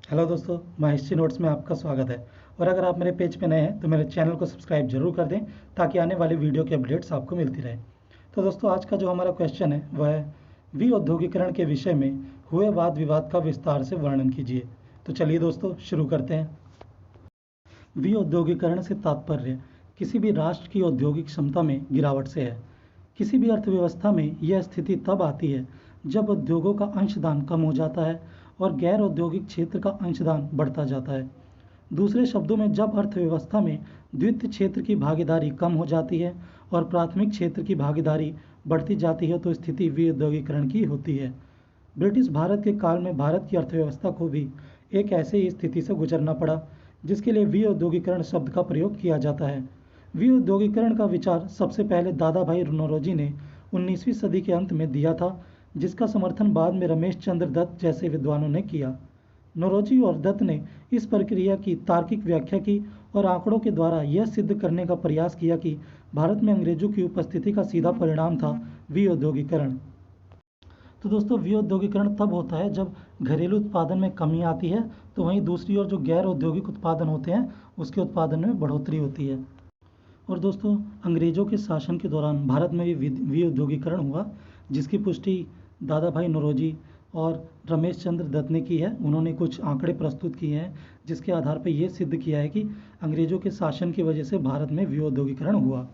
Hello दोस्तों, मैं history notes में आपका स्वागत है। और अगर आप मेरे पेज पे नए हैं तो मेरे चैनल को सब्सक्राइब जरूर कर दें ताकि आने वाली वीडियो की अपडेट्स आपको मिलती रहे। तो दोस्तों, आज का जो हमारा क्वेश्चन है वह है विऔद्योगीकरण के विषय में हुए वाद विवाद का विस्तार से वर्णन कीजिए। तो चलिए दोस्तों, शुरू करते हैं। विऔद्योगीकरण से तात्पर्य किसी भी राष्ट्र की औद्योगिक क्षमता में गिरावट से है। किसी भी अर्थव्यवस्था में यह स्थिति तब आती है जब उद्योगों का अंशदान कम हो जाता है और गैर औद्योगिक क्षेत्र का अंशदान बढ़ता जाता है। दूसरे शब्दों में, जब अर्थव्यवस्था में द्वितीय क्षेत्र की भागीदारी कम हो जाती है और प्राथमिक क्षेत्र की भागीदारी बढ़ती जाती है तो स्थिति विऔद्योगीकरण की होती है। ब्रिटिश भारत के काल में भारत की अर्थव्यवस्था को भी एक ऐसे ही स्थिति से गुजरना पड़ा जिसके लिए विऔद्योगीकरण शब्द का प्रयोग किया जाता है। विऔद्योगीकरण का विचार सबसे पहले दादा भाई नौरोजी ने 19वीं सदी के अंत में दिया था, जिसका समर्थन बाद में रमेश चंद्र दत्त जैसे विद्वानों ने किया। नौरोजी और दत्त ने इस प्रक्रिया की तार्किक व्याख्या की और आंकड़ों के द्वारा यह सिद्ध करने का प्रयास किया कि भारत में अंग्रेजों की उपस्थिति का सीधा परिणाम था विऔद्योगीकरण। तो दोस्तों, विऔद्योगीकरण तब होता है जब घरेलू उत्पादन में कमी आती है, तो वहीं दूसरी ओर जो गैर औद्योगिक उत्पादन होते हैं उसके उत्पादन में बढ़ोतरी होती है। और दोस्तों, अंग्रेजों के शासन के दौरान भारत में भी विऔद्योगीकरण हुआ, जिसकी पुष्टि दादा भाई नौरोजी और रमेश चंद्र दत्त ने की है। उन्होंने कुछ आंकड़े प्रस्तुत किए हैं जिसके आधार पर यह सिद्ध किया है कि अंग्रेजों के शासन की वजह से भारत में विऔद्योगीकरण हुआ।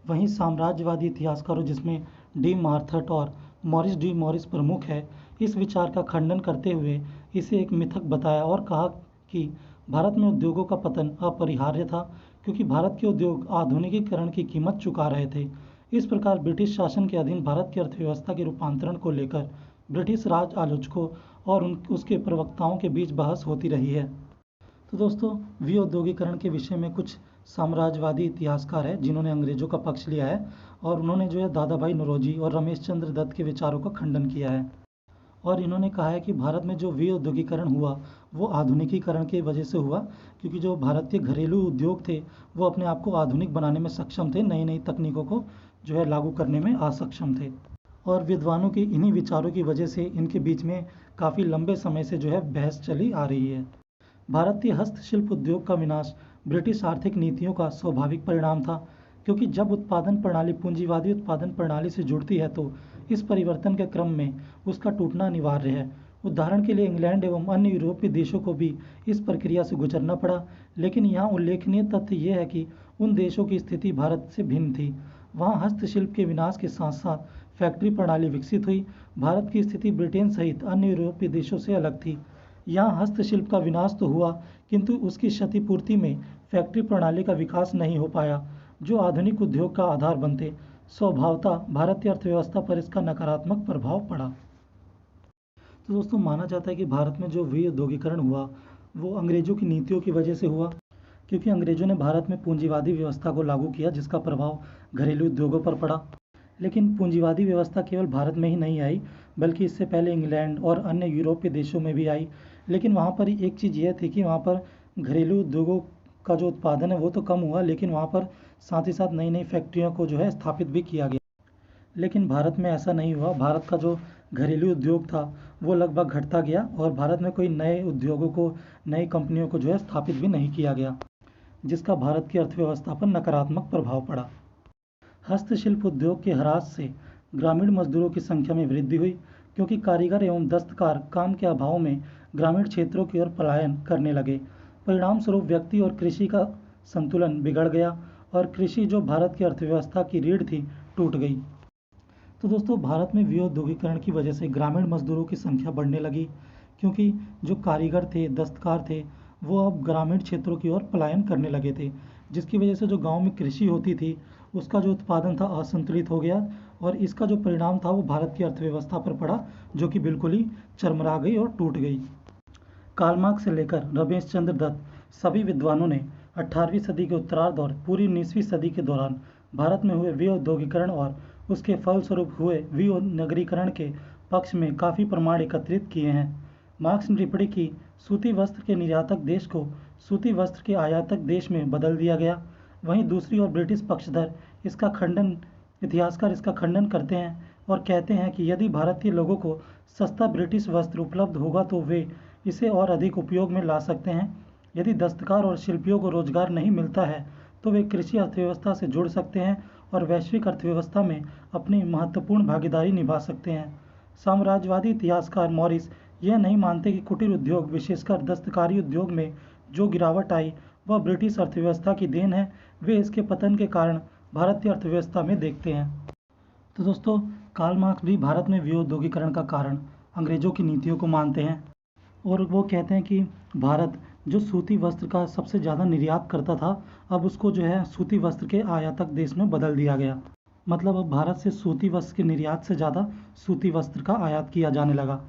वहीं साम्राज्यवादी इतिहासकारों, जिसमें डी मार्थट और मॉरिस डी मॉरिस प्रमुख है, इस विचार का खंडन करते हुए इसे एक मिथक बताया और कहा कि भारत में उद्योगों का पतन अपरिहार्य था क्योंकि भारत के उद्योग आधुनिकीकरण की कीमत चुका रहे थे। इस प्रकार ब्रिटिश शासन के अधीन भारत की अर्थव्यवस्था के रूपांतरण को लेकर ब्रिटिश राज आलोचकों और उसके प्रवक्ताओं के बीच बहस होती रही है। तो दोस्तों, विऔद्योगीकरण के विषय में कुछ साम्राज्यवादी इतिहासकार हैं जिन्होंने अंग्रेजों का पक्ष लिया है और उन्होंने जो है दादा भाई नौरोजी और रमेश चंद्र दत्त के विचारों का खंडन किया है। और इन्होंने कहा है कि भारत में जो विऔद्योगीकरण हुआ वो आधुनिकीकरण की वजह से हुआ, क्योंकि जो भारत के घरेलू उद्योग थे वो अपने आप को आधुनिक बनाने में सक्षम थे, नई नई तकनीकों को जो है लागू करने में असक्षम थे। और विद्वानों की इन्हीं विचारों की वजह से इनके बीच में काफ़ी लंबे समय से जो है बहस चली आ रही है। भारतीय हस्तशिल्प उद्योग का विनाश ब्रिटिश आर्थिक नीतियों का स्वाभाविक परिणाम था, क्योंकि जब उत्पादन प्रणाली पूंजीवादी उत्पादन प्रणाली से जुड़ती है तो इस परिवर्तन के क्रम में उसका टूटना अनिवार्य है। उदाहरण के लिए इंग्लैंड एवं अन्य यूरोपीय देशों को भी इस प्रक्रिया से गुजरना पड़ा, लेकिन यहाँ उल्लेखनीय तथ्य यह है कि उन देशों की स्थिति भारत से भिन्न थी। वहाँ हस्तशिल्प के विनाश के साथ साथ फैक्ट्री प्रणाली विकसित हुई। भारत की स्थिति ब्रिटेन सहित अन्य यूरोपीय देशों से अलग थी। यहाँ हस्तशिल्प का विनाश तो हुआ, किंतु उसकी क्षतिपूर्ति में फैक्ट्री प्रणाली का विकास नहीं हो पाया जो आधुनिक उद्योग का आधार बनते। स्वभावतः भारतीय अर्थव्यवस्था पर इसका नकारात्मक प्रभाव पड़ा। तो दोस्तों, माना जाता है कि भारत में जो विऔद्योगीकरण हुआ वो अंग्रेजों की नीतियों की वजह से हुआ, क्योंकि अंग्रेजों ने भारत में पूंजीवादी व्यवस्था को लागू किया जिसका प्रभाव घरेलू उद्योगों पर पड़ा। लेकिन पूंजीवादी व्यवस्था केवल भारत में ही नहीं आई, बल्कि इससे पहले इंग्लैंड और अन्य यूरोपीय देशों में भी आई। लेकिन वहाँ पर एक चीज़ यह थी कि वहाँ पर घरेलू उद्योगों का जो उत्पादन है वो तो कम हुआ, लेकिन वहाँ पर साथ ही साथ नई नई फैक्ट्रियों को जो है स्थापित भी किया गया। लेकिन भारत में ऐसा नहीं हुआ। भारत का जो घरेलू उद्योग था वो लगभग घटता गया और भारत में कोई नए उद्योगों को, नई कंपनियों को जो है स्थापित भी नहीं किया गया, जिसका भारत की अर्थव्यवस्था पर नकारात्मक प्रभाव पड़ा। हस्तशिल्प उद्योग के ह्रास से ग्रामीण मजदूरों की संख्या में वृद्धि हुई, क्योंकि कारीगर एवं दस्तकार काम के अभाव में ग्रामीण क्षेत्रों की ओर पलायन करने लगे। परिणाम स्वरूप व्यक्ति और कृषि का संतुलन बिगड़ गया और कृषि, जो भारत की अर्थव्यवस्था की रीढ़ थी, टूट गई। तो दोस्तों, भारत में विऔद्योगीकरण की वजह से ग्रामीण मजदूरों की संख्या बढ़ने लगी, क्योंकि जो कारीगर थे, दस्तकार थे, वो अब ग्रामीण क्षेत्रों की ओर पलायन करने लगे थे, जिसकी वजह से जो गांव में कृषि होती थी उसका जो उत्पादन था असंतुलित हो गया और इसका जो परिणाम था वो भारत की अर्थव्यवस्था पर पड़ा, जो कि बिल्कुल ही चरमरा गई और टूट गई। कार्ल मार्क्स से लेकर रमेश चंद्र दत्त सभी विद्वानों ने 18वीं सदी के उत्तरार्ध और पूरी 19वीं सदी के दौरान भारत में हुए विऔद्योगीकरण और उसके फलस्वरूप हुए विनगरीकरण के पक्ष में काफ़ी प्रमाण एकत्रित किए हैं। मार्क्स ने टिप्पणी की, सूती वस्त्र के निर्यातक देश को सूती वस्त्र के आयातक देश में बदल दिया गया। वहीं दूसरी ओर ब्रिटिश पक्षधर इतिहासकार इसका खंडन करते हैं और कहते हैं कि यदि भारतीय लोगों को सस्ता ब्रिटिश वस्त्र उपलब्ध होगा तो वे इसे और अधिक उपयोग में ला सकते हैं। यदि दस्तकार और शिल्पियों को रोजगार नहीं मिलता है तो वे कृषि अर्थव्यवस्था से जुड़ सकते हैं और वैश्विक अर्थव्यवस्था में अपनी महत्वपूर्ण भागीदारी निभा सकते हैं। साम्राज्यवादी इतिहासकार मॉरिस यह नहीं मानते कि कुटीर उद्योग, विशेषकर दस्तकारी उद्योग में जो गिरावट आई वह ब्रिटिश अर्थव्यवस्था की देन है। वे इसके पतन के कारण भारतीय अर्थव्यवस्था में देखते हैं। तो दोस्तों, कार्ल मार्क्स भी भारत में विऔद्योगीकरण का कारण अंग्रेजों की नीतियों को मानते हैं और वो कहते हैं कि भारत जो सूती वस्त्र का सबसे ज़्यादा निर्यात करता था, अब उसको जो है सूती वस्त्र के आयातक देश में बदल दिया गया। मतलब अब भारत से सूती वस्त्र के निर्यात से ज़्यादा सूती वस्त्र का आयात किया जाने लगा।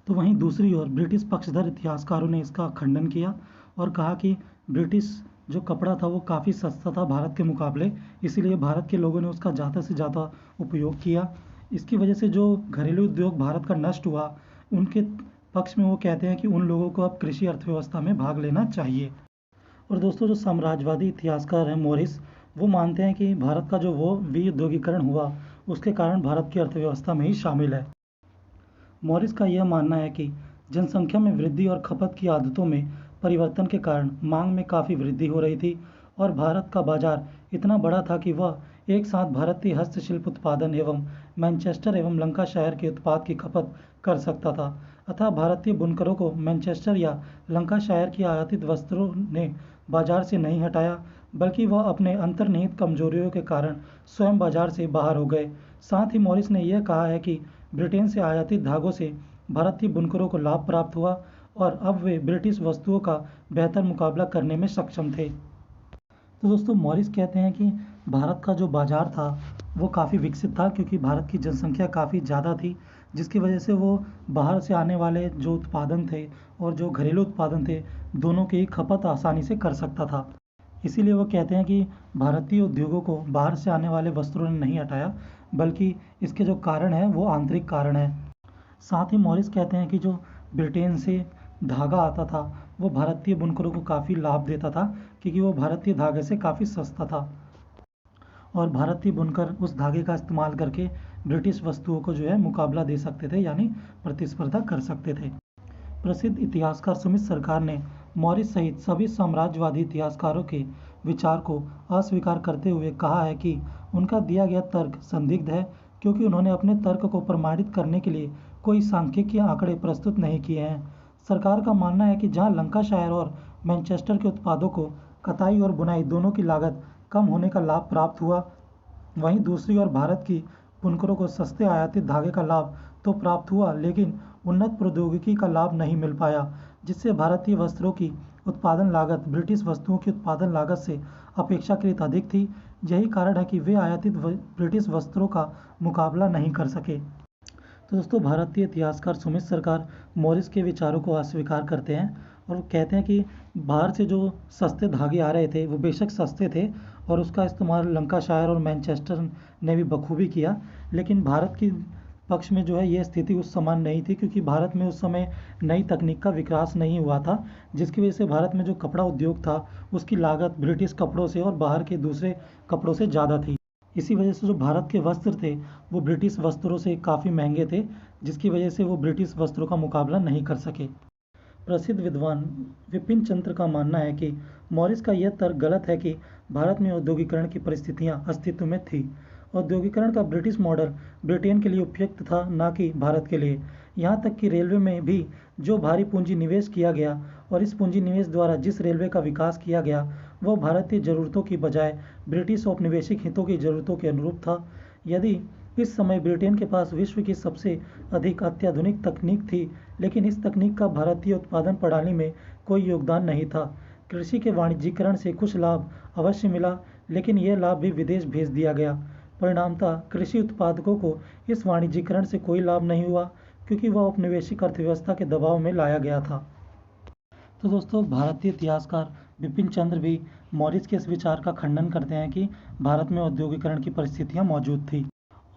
तो वहीं दूसरी ओर ब्रिटिश पक्षधर इतिहासकारों ने इसका खंडन किया और कहा कि ब्रिटिश जो कपड़ा था वो काफ़ी सस्ता था भारत के मुकाबले, इसीलिए भारत के लोगों ने उसका ज़्यादा से ज़्यादा उपयोग किया। इसकी वजह से जो घरेलू उद्योग भारत का नष्ट हुआ, उनके पक्ष में वो कहते हैं कि उन लोगों को अब कृषि अर्थव्यवस्था में भाग लेना चाहिए। और दोस्तों, जो साम्राज्यवादी इतिहासकार हैं मॉरिस, वो मानते हैं कि भारत का जो वो विउद्योगीकरण हुआ उसके कारण भारत की अर्थव्यवस्था में ही शामिल है। मॉरिस का यह मानना है कि जनसंख्या में वृद्धि और खपत की आदतों में परिवर्तन के कारण मांग में काफ़ी वृद्धि हो रही थी और भारत का बाजार इतना बड़ा था कि वह एक साथ भारतीय हस्तशिल्प उत्पादन एवं मैनचेस्टर एवं लंकाशायर के उत्पाद की खपत कर सकता था। अतः भारतीय बुनकरों को मैनचेस्टर या लंकाशायर की आयातित वस्त्रों ने बाजार से नहीं हटाया, बल्कि वह अपने अंतर्निहित कमजोरियों के कारण स्वयं बाजार से बाहर हो गए। साथ ही मॉरिस ने यह कहा है कि ब्रिटेन से आयातित धागों से भारतीय बुनकरों को लाभ प्राप्त हुआ और अब वे ब्रिटिश वस्तुओं का बेहतर मुकाबला करने में सक्षम थे। तो दोस्तों, मॉरिस कहते हैं कि भारत का जो बाजार था वो काफ़ी विकसित था, क्योंकि भारत की जनसंख्या काफ़ी ज़्यादा थी, जिसकी वजह से वो बाहर से आने वाले जो उत्पादन थे और जो घरेलू उत्पादन थे, दोनों की खपत आसानी से कर सकता था। इसीलिए वो कहते हैं कि भारतीय उद्योगों को बाहर से आने वाले वस्त्रों ने नहीं हटाया, बल्कि इसके जो कारण है वो आंतरिक कारण है। साथ ही मॉरिस कहते हैं कि जो ब्रिटेन से धागा आता था वो भारतीय बुनकरों को काफ़ी लाभ देता था, क्योंकि वो भारतीय धागे से काफ़ी सस्ता था और भारतीय बुनकर उस धागे का इस्तेमाल करके ब्रिटिश वस्तुओं को जो है मुकाबला दे सकते थे, यानी प्रतिस्पर्धा कर सकते थे। प्रसिद्ध इतिहासकार सुमित सरकार ने मॉरिस सहित सभी साम्राज्यवादी इतिहासकारों के विचार को अस्वीकार करते हुए कहा है कि उनका दिया गया तर्क संदिग्ध है, क्योंकि उन्होंने अपने तर्क को प्रमाणित करने के लिए कोई सांख्यिकीय आंकड़े प्रस्तुत नहीं किए हैं। सरकार का मानना है कि जहां लंकाशायर और मैनचेस्टर के उत्पादों को कताई और बुनाई दोनों की लागत कम होने का लाभ प्राप्त हुआ, वहीं दूसरी ओर भारत की बुनकरों को सस्ते आयातित धागे का लाभ तो प्राप्त हुआ, लेकिन उन्नत प्रौद्योगिकी का लाभ नहीं मिल पाया, जिससे भारतीय वस्त्रों की उत्पादन लागत ब्रिटिश वस्तुओं की उत्पादन लागत से अपेक्षाकृत अधिक थी। यही कारण है कि वे आयातित ब्रिटिश वस्त्रों का मुकाबला नहीं कर सके। तो दोस्तों, भारतीय इतिहासकार सुमित सरकार मॉरिस के विचारों को अस्वीकार करते हैं और कहते हैं कि बाहर से जो सस्ते धागे आ रहे थे वो बेशक सस्ते थे और उसका इस्तेमाल लंकाशायर और मैनचेस्टर ने भी बखूबी किया, लेकिन भारत की पक्ष में जो है ये स्थिति उस समान नहीं थी, क्योंकि भारत में उस समय नई तकनीक का विकास नहीं हुआ था, जिसकी वजह से भारत में जो कपड़ा उद्योग था उसकी लागत ब्रिटिश कपड़ों से और बाहर के दूसरे कपड़ों से ज़्यादा थी। इसी वजह से जो भारत के वस्त्र थे वो ब्रिटिश वस्त्रों से काफ़ी महंगे थे, जिसकी वजह से वो ब्रिटिश वस्त्रों का मुकाबला नहीं कर सके। प्रसिद्ध विद्वान विपिन चंद्र का मानना है कि मॉरिस का यह तर्क गलत है कि भारत में औद्योगिकरण की परिस्थितियां अस्तित्व में थी। औद्योगिकरण का ब्रिटिश मॉडल ब्रिटेन के लिए उपयुक्त था, न कि भारत के लिए। यहाँ तक कि रेलवे में भी जो भारी पूंजी निवेश किया गया और इस पूंजी निवेश द्वारा जिस रेलवे का विकास किया गया वह भारतीय ज़रूरतों की बजाय ब्रिटिश औपनिवेशिक हितों की ज़रूरतों के अनुरूप था। यदि इस समय ब्रिटेन के पास विश्व की सबसे अधिक अत्याधुनिक तकनीक थी, लेकिन इस तकनीक का भारतीय उत्पादन प्रणाली में कोई योगदान नहीं था। कृषि के वाणिज्यीकरण से कुछ लाभ अवश्य मिला, लेकिन यह लाभ भी विदेश भेज दिया गया। परिणामतः कृषि उत्पादकों को इस वाणिज्यीकरण से कोई लाभ नहीं हुआ, क्योंकि वह औपनिवेशिक अर्थव्यवस्था के दबाव में लाया गया था। तो दोस्तों, भारतीय इतिहासकार विपिन चंद्र भी मॉरिस के इस विचार का खंडन करते हैं कि भारत में औद्योगिकरण की परिस्थितियां मौजूद थी,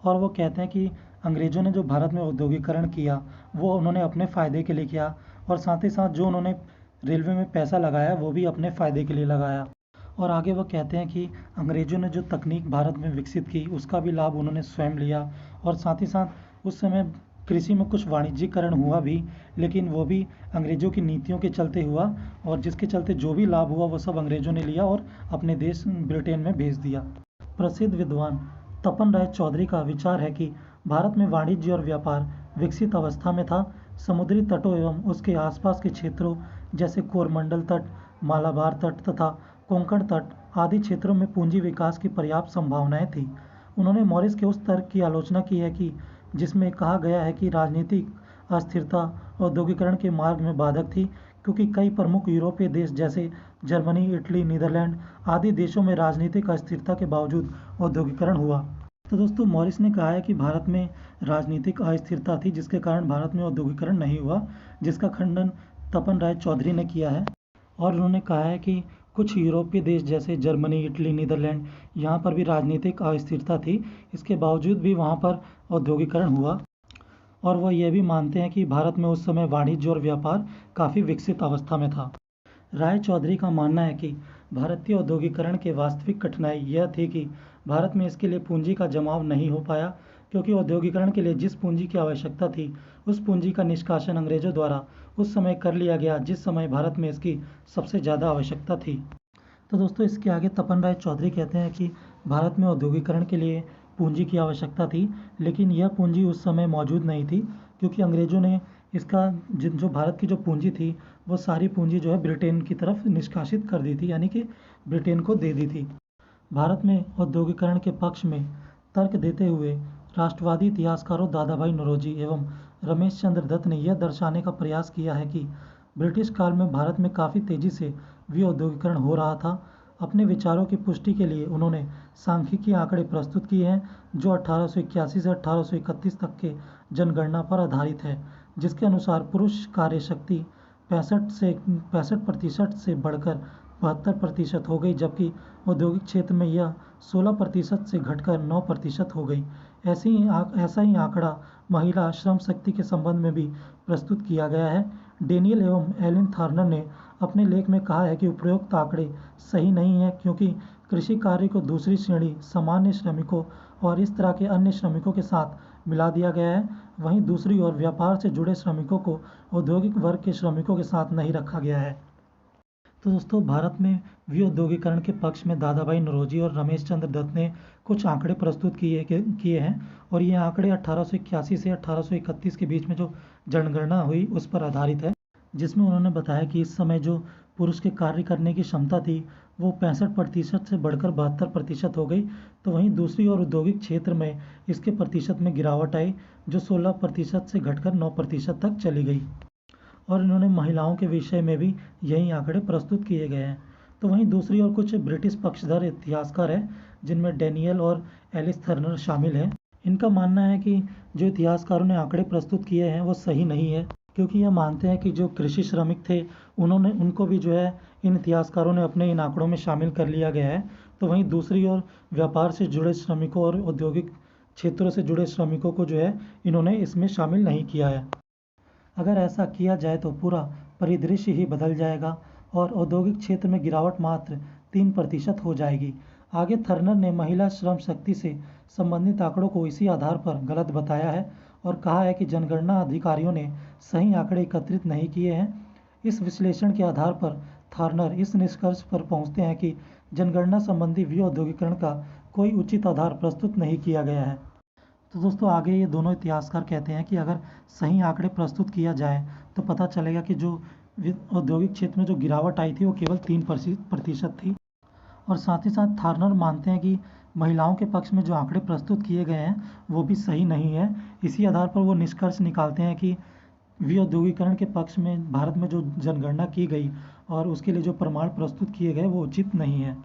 और वो कहते हैं कि अंग्रेज़ों ने जो भारत में औद्योगिकरण किया वो उन्होंने अपने फ़ायदे के लिए किया, और साथ ही साथ जो उन्होंने रेलवे में पैसा लगाया वो भी अपने फ़ायदे के लिए लगाया। और आगे वो कहते हैं कि अंग्रेज़ों ने जो तकनीक भारत में विकसित की उसका भी लाभ उन्होंने स्वयं लिया, और साथ ही साथ उस समय कृषि में कुछ वाणिज्यिकरण हुआ भी, लेकिन वो भी अंग्रेज़ों की नीतियों के चलते हुआ, और जिसके चलते जो भी लाभ हुआ वो सब अंग्रेज़ों ने लिया और अपने देश ब्रिटेन में भेज दिया। प्रसिद्ध विद्वान तपन राय चौधरी का विचार है कि भारत में वाणिज्य और व्यापार विकसित अवस्था में था। समुद्री तटों एवं उसके आसपास के क्षेत्रों जैसे कोरमंडल तट, मालाबार तट तथा कोंकण तट आदि क्षेत्रों में पूंजी विकास की पर्याप्त संभावनाएं थी। उन्होंने मॉरिस के उस तर्क की आलोचना की है कि जिसमें कहा गया है कि राजनीतिक अस्थिरता औद्योगिकरण के मार्ग में बाधक थी, क्योंकि कई प्रमुख यूरोपीय देश जैसे जर्मनी, इटली, नीदरलैंड आदि देशों में राजनीतिक अस्थिरता के बावजूद औद्योगिकरण हुआ। तो दोस्तों, मॉरिस ने कहा है कि भारत में राजनीतिक अस्थिरता थी जिसके कारण भारत में औद्योगिकरण नहीं हुआ, जिसका खंडन तपन राय चौधरी ने किया है। और उन्होंने कहा है कि कुछ यूरोपीय देश जैसे जर्मनी, इटली, नीदरलैंड, यहाँ पर भी राजनीतिक अस्थिरता थी, इसके बावजूद भी वहाँ पर औद्योगिकरण हुआ। और वह यह भी मानते हैं कि भारत में उस समय वाणिज्य और व्यापार काफ़ी विकसित अवस्था में था। राय चौधरी का मानना है कि भारतीय औद्योगिकरण की वास्तविक कठिनाई यह थी कि भारत में इसके लिए पूंजी का जमाव नहीं हो पाया, क्योंकि औद्योगिकरण के लिए जिस पूंजी की आवश्यकता थी उस पूंजी का निष्कासन अंग्रेजों द्वारा उस समय कर लिया गया जिस समय भारत में इसकी सबसे ज़्यादा आवश्यकता थी। तो दोस्तों, इसके आगे तपन राय चौधरी कहते हैं कि भारत में औद्योगिकरण के लिए पूंजी की आवश्यकता थी, लेकिन यह पूंजी उस समय मौजूद नहीं थी, क्योंकि अंग्रेजों ने इसका जो भारत की जो पूंजी थी वो सारी पूंजी जो है ब्रिटेन की तरफ निष्कासित कर दी थी, यानी कि ब्रिटेन को दे दी थी। भारत में औद्योगिकरण के पक्ष में तर्क देते हुए राष्ट्रवादी इतिहासकारों दादाभाई नौरोजी एवं रमेश चंद्र दत्त ने यह दर्शाने का प्रयास किया है कि ब्रिटिश काल में भारत में काफ़ी तेज़ी से विऔद्योगिकरण हो रहा था। अपने विचारों की पुष्टि के लिए उन्होंने सांख्यिकीय आंकड़े प्रस्तुत किए हैं जो 1881 से 1831 तक के जनगणना पर आधारित है, जिसके अनुसार पुरुष कार्य शक्ति 65% से बढ़कर 72% हो गई, जबकि औद्योगिक क्षेत्र में यह 16% से घटकर 9% हो गई। ऐसा ही आंकड़ा महिला श्रम शक्ति के संबंध में भी प्रस्तुत किया गया है। डेनियल एवं एलिन थार्नर ने अपने लेख में कहा है कि उपरोक्त आंकड़े सही नहीं है, क्योंकि कृषि कार्य को दूसरी श्रेणी सामान्य श्रमिकों और इस तरह के अन्य श्रमिकों के साथ मिला दिया गया है। वहीं दूसरी ओर व्यापार से जुड़े श्रमिकों को औद्योगिक वर्ग के श्रमिकों के साथ नहीं रखा गया है। तो दोस्तों, भारत में विऔद्योगिकरण के पक्ष में दादाभाई नौरोजी और रमेश चंद्र दत्त ने कुछ आंकड़े प्रस्तुत किए हैं, और ये आंकड़े 1881 से 1831 के बीच में जो जनगणना हुई उस पर आधारित है, जिसमें उन्होंने बताया कि इस समय जो पुरुष के कार्य करने की क्षमता थी वो 65% से बढ़कर 72% हो गई। तो वहीं दूसरी ओर औद्योगिक क्षेत्र में इसके प्रतिशत में गिरावट आई, जो 16% से घटकर 9% तक चली गई। और इन्होंने महिलाओं के विषय में भी यही आंकड़े प्रस्तुत किए गए हैं। तो वहीं दूसरी ओर कुछ ब्रिटिश पक्षधर इतिहासकार हैं, जिनमें डेनियल और एलिस थर्नर शामिल हैं। इनका मानना है कि जो इतिहासकारों ने आंकड़े प्रस्तुत किए हैं वो सही नहीं है, क्योंकि यह मानते हैं कि जो कृषि श्रमिक थे उनको भी जो है इन इतिहासकारों ने अपने इन आंकड़ों में शामिल कर लिया गया है। तो वहीं दूसरी ओर व्यापार से जुड़े श्रमिकों और औद्योगिक क्षेत्रों से जुड़े श्रमिकों को जो है इन्होंने इसमें शामिल नहीं किया है। अगर ऐसा किया जाए तो पूरा परिदृश्य ही बदल जाएगा और औद्योगिक क्षेत्र में गिरावट मात्र 3% हो जाएगी। आगे थर्नर ने महिला श्रम शक्ति से संबंधित आंकड़ों को इसी आधार पर गलत बताया है और कहा है कि जनगणना अधिकारियों ने सही आंकड़े एकत्रित नहीं किए हैं। इस विश्लेषण के आधार पर थर्नर इस निष्कर्ष पर पहुंचते हैं कि जनगणना संबंधी विऔद्योगिकरण का कोई उचित आधार प्रस्तुत नहीं किया गया है। तो दोस्तों, आगे ये दोनों इतिहासकार कहते हैं कि अगर सही आंकड़े प्रस्तुत किया जाए तो पता चलेगा कि जो औद्योगिक क्षेत्र में जो गिरावट आई थी वो केवल 3% थी। और साथ ही साथ थार्नर मानते हैं कि महिलाओं के पक्ष में जो आंकड़े प्रस्तुत किए गए हैं वो भी सही नहीं है। इसी आधार पर वो निष्कर्ष निकालते हैं कि विऔद्योगिकरण के पक्ष में भारत में जो जनगणना की गई और उसके लिए जो प्रमाण प्रस्तुत किए गए वो उचित नहीं है।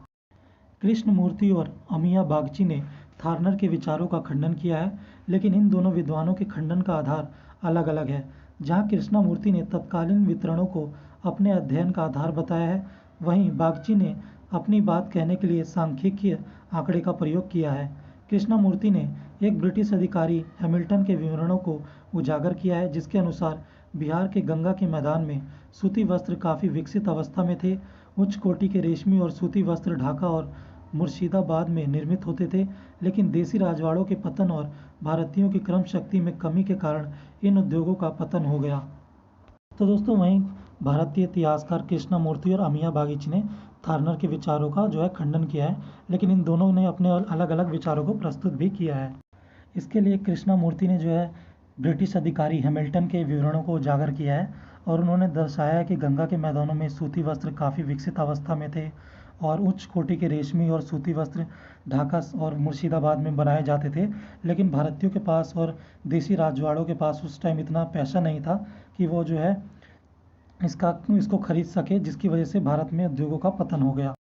कृष्णमूर्ति और अमिया बागची ने थार्नर के विचारों का खंडन किया है, लेकिन इन दोनों विद्वानों के खंडन का आधार अलग अलग है। जहां कृष्णमूर्ति ने तत्कालीन वितरणों को अपने अध्ययन का आधार बताया है, वहीं बागची ने अपनी बात कहने के लिए सांख्यिकीय आंकड़े का प्रयोग किया है। कृष्णमूर्ति ने एक ब्रिटिश अधिकारी हैमिल्टन के विवरणों को उजागर किया है, जिसके अनुसार बिहार के गंगा के मैदान में सूती वस्त्र काफ़ी विकसित अवस्था में थे। उच्च कोटि के रेशमी और सूती वस्त्र ढाका और मुर्शिदाबाद में निर्मित होते थे, लेकिन देसी राजवाड़ों के पतन और भारतीयों की क्रम शक्ति में कमी के कारण इन उद्योगों का पतन हो गया। तो दोस्तों वहीं भारतीय इतिहासकार कृष्णमूर्ति और अमिया बागीची ने थारनर के विचारों का जो है खंडन किया है, लेकिन इन दोनों ने अपने अलग अलग विचारों को प्रस्तुत भी किया है। इसके लिए कृष्णमूर्ति ने जो है ब्रिटिश अधिकारी हैमिल्टन के विवरणों को उजागर किया है और उन्होंने दर्शाया है कि गंगा के मैदानों में सूती वस्त्र काफ़ी विकसित अवस्था में थे और उच्च कोटि के रेशमी और सूती वस्त्र ढाका और मुर्शिदाबाद में बनाए जाते थे, लेकिन भारतीयों के पास और देसी राजवाड़ों के पास उस टाइम इतना पैसा नहीं था कि वो जो है इसको खरीद सके, जिसकी वजह से भारत में उद्योगों का पतन हो गया।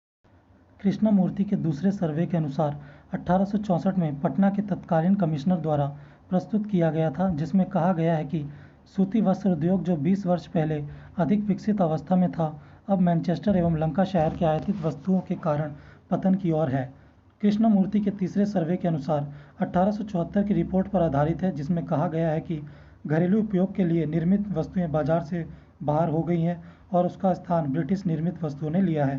कृष्णमूर्ति के दूसरे सर्वे के अनुसार 1864 में पटना के तत्कालीन कमिश्नर द्वारा प्रस्तुत किया गया था, जिसमें कहा गया है कि सूती वस्त्र उद्योग जो 20 वर्ष पहले अधिक विकसित अवस्था में था, अब मैनचेस्टर एवं लंकाशायर के आयातित वस्तुओं के कारण पतन की ओर है। कृष्णमूर्ति के तीसरे सर्वे के अनुसार 1874 की रिपोर्ट पर आधारित है, जिसमें कहा गया है कि घरेलू उपयोग के लिए निर्मित वस्तुएं बाजार से बाहर हो गई हैं और उसका स्थान ब्रिटिश निर्मित वस्तुओं ने लिया है।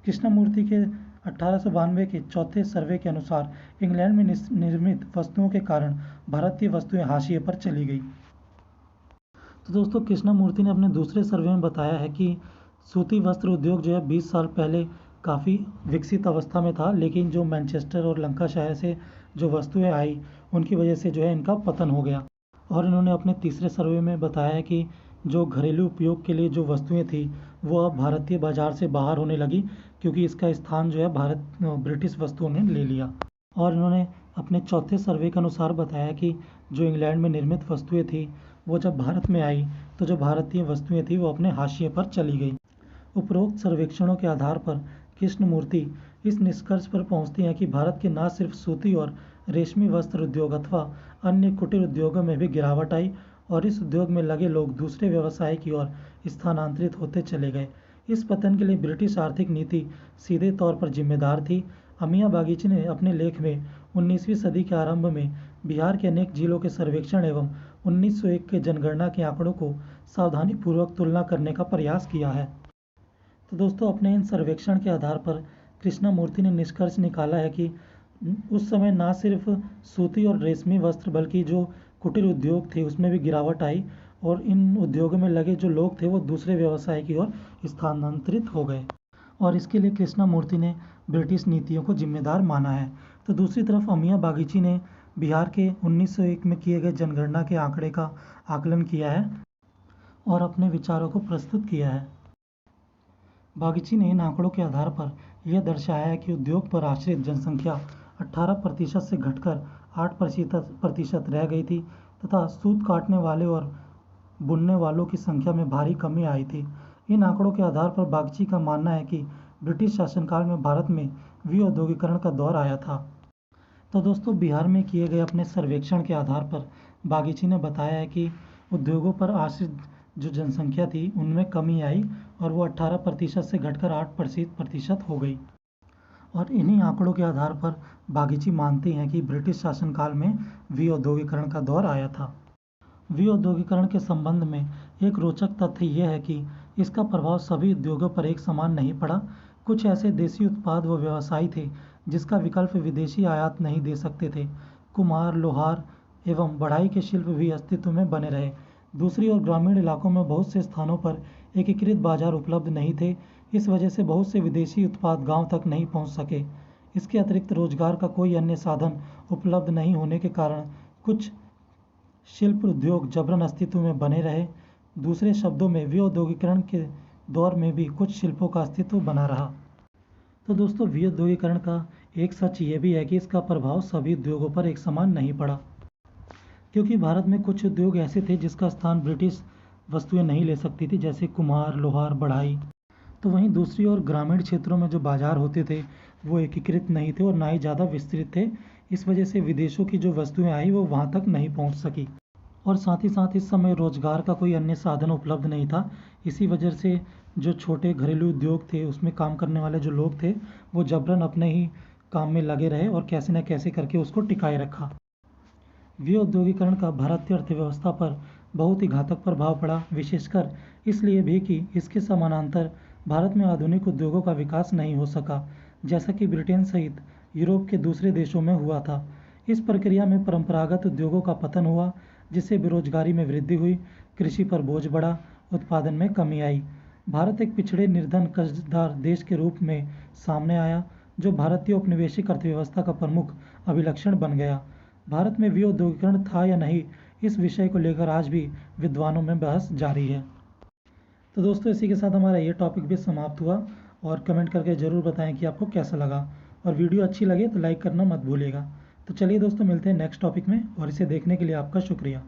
कृष्णमूर्ति के 1892 के चौथे सर्वे के अनुसार इंग्लैंड में निर्मित वस्तुओं के कारण भारतीय वस्तुएं हाशिए पर चली गई। तो दोस्तों कृष्णमूर्ति ने अपने दूसरे सर्वे में बताया है कि सूती वस्त्र उद्योग जो है 20 साल पहले काफ़ी विकसित अवस्था में था, लेकिन जो मैनचेस्टर और लंकाशायर से जो वस्तुएं आई उनकी वजह से जो है इनका पतन हो गया। और इन्होंने अपने तीसरे सर्वे में बताया है कि जो घरेलू उपयोग के लिए जो वस्तुएं थी वो अब भारतीय बाजार से बाहर होने लगी, क्योंकि इसका स्थान जो है ब्रिटिश वस्तुओं ने ले लिया। और इन्होंने अपने चौथे सर्वे के अनुसार बताया कि जो इंग्लैंड में निर्मित वस्तुएं थी वो जब भारत में आई तो जो भारतीय वस्तुएं थी वो अपने हाशिए पर चली गई। उपरोक्त सर्वेक्षणों के आधार पर कृष्णमूर्ति इस निष्कर्ष पर पहुंचती हैं कि भारत के न सिर्फ सूती और रेशमी वस्त्र उद्योग अथवा अन्य कुटीर उद्योगों में भी गिरावट आई और इस उद्योग में लगे लोग दूसरे व्यवसाय की ओर स्थानांतरित होते चले गए। इस पतन के लिए ब्रिटिश आर्थिक नीति सीधे तौर पर जिम्मेदार थी। अमिया बागीची ने अपने लेख में 19वीं सदी के आरंभ में बिहार के अनेक जिलों के सर्वेक्षण एवं 1901 के जनगणना के आंकड़ों को सावधानीपूर्वक तुलना करने का प्रयास किया है। तो दोस्तों अपने इन सर्वेक्षण के आधार पर कृष्णमूर्ति ने निष्कर्ष निकाला है कि उस समय न सिर्फ सूती और रेशमी वस्त्र बल्कि जो कुटीर उद्योग थे उसमें भी गिरावट आई और इन उद्योगों में लगे जो लोग थे वो दूसरे व्यवसाय की ओर स्थानांतरित हो गए और इसके लिए कृष्णमूर्ति ने ब्रिटिश नीतियों को जिम्मेदार माना है। तो दूसरी तरफ अमिया बागीची ने बिहार के 1901 में किए गए जनगणना के आंकड़े का आकलन किया है और अपने विचारों को प्रस्तुत किया है। बागीची ने इन आंकड़ों के आधार पर यह दर्शाया है कि उद्योग पर आश्रित जनसंख्या 18% से घटकर 8% रह गई थी तथा सूत काटने वाले और बुनने वालों की संख्या में भारी कमी आई थी। इन आंकड़ों के आधार पर बागची का मानना है कि ब्रिटिश शासनकाल में भारत में विऔद्योगीकरण का दौर आया था। तो दोस्तों बिहार में किए गए अपने सर्वेक्षण के आधार पर बागीची ने बताया है कि उद्योगों पर आश्रित जो जनसंख्या थी उनमें कमी आई और वो 18% से घटकर 8% हो गई। और इन्हीं आंकड़ों के आधार पर बागीची मानती हैं कि ब्रिटिश शासनकाल में विऔद्योगीकरण का दौर आया था। विऔद्योगीकरण के संबंध में एक रोचक तथ्य यह है कि इसका प्रभाव सभी उद्योगों पर एक समान नहीं पड़ा। कुछ ऐसे देसी उत्पाद व व्यवसायी थे जिसका विकल्प विदेशी आयात नहीं दे सकते थे। कुम्हार, लोहार एवं बढ़ाई के शिल्प भी अस्तित्व में बने रहे। दूसरी ओर ग्रामीण इलाकों में बहुत से स्थानों पर एकीकृत बाजार उपलब्ध नहीं थे। इस वजह से बहुत से विदेशी उत्पाद गांव तक नहीं पहुंच सके। इसके अतिरिक्त रोजगार का कोई अन्य साधन उपलब्ध नहीं होने के कारण कुछ शिल्प उद्योग जबरन अस्तित्व में बने रहे। दूसरे शब्दों में विऔद्योगीकरण के दौर में भी कुछ शिल्पों का अस्तित्व बना रहा। तो दोस्तों विऔद्योगीकरण का एक सच ये भी है कि इसका प्रभाव सभी उद्योगों पर एक समान नहीं पड़ा, क्योंकि भारत में कुछ उद्योग ऐसे थे जिसका स्थान ब्रिटिश वस्तुएं नहीं ले सकती थी, जैसे कुम्हार, लोहार, बढ़ाई। तो वहीं दूसरी ओर ग्रामीण क्षेत्रों में जो बाजार होते थे वो एकीकृत नहीं थे और ना ही ज़्यादा विस्तृत थे। इस वजह से विदेशों की जो वस्तुएं आई वो वहाँ तक नहीं पहुँच सकी और साथ ही साथ इस समय रोजगार का कोई अन्य साधन उपलब्ध नहीं था। इसी वजह से जो छोटे घरेलू उद्योग थे उसमें काम करने वाले जो लोग थे वो जबरन अपने ही काम में लगे रहे और कैसे न कैसे करके उसको टिकाए रखा। विऔद्योगीकरण का भारतीय अर्थव्यवस्था पर बहुत ही घातक प्रभाव पड़ा, विशेषकर इसलिए भी कि इसके समानांतर भारत में आधुनिक उद्योगों का विकास नहीं हो सका। जैसा कि ब्रिटेन सहित यूरोप के दूसरे देशों में हुआ था। इस प्रक्रिया में परंपरागत उद्योगों का पतन हुआ, जिससे बेरोजगारी में वृद्धि हुई, कृषि पर बोझ बढ़ा, उत्पादन में कमी आई। भारत एक पिछड़े, निर्धन, कर्जदार देश के रूप में सामने आया, जो भारतीय औपनिवेशिक अर्थव्यवस्था का प्रमुख अभिलक्षण बन गया। भारत में विऔद्योगीकरण था या नहीं, इस विषय को लेकर आज भी विद्वानों में बहस जारी है। तो दोस्तों, इसी के साथ हमारा ये टॉपिक भी समाप्त हुआ, और कमेंट करके ज़रूर बताएं कि आपको कैसा लगा, और वीडियो अच्छी लगे तो लाइक करना मत भूलिएगा। तो चलिए दोस्तों, मिलते हैं नेक्स्ट टॉपिक में, और इसे देखने के लिए आपका शुक्रिया।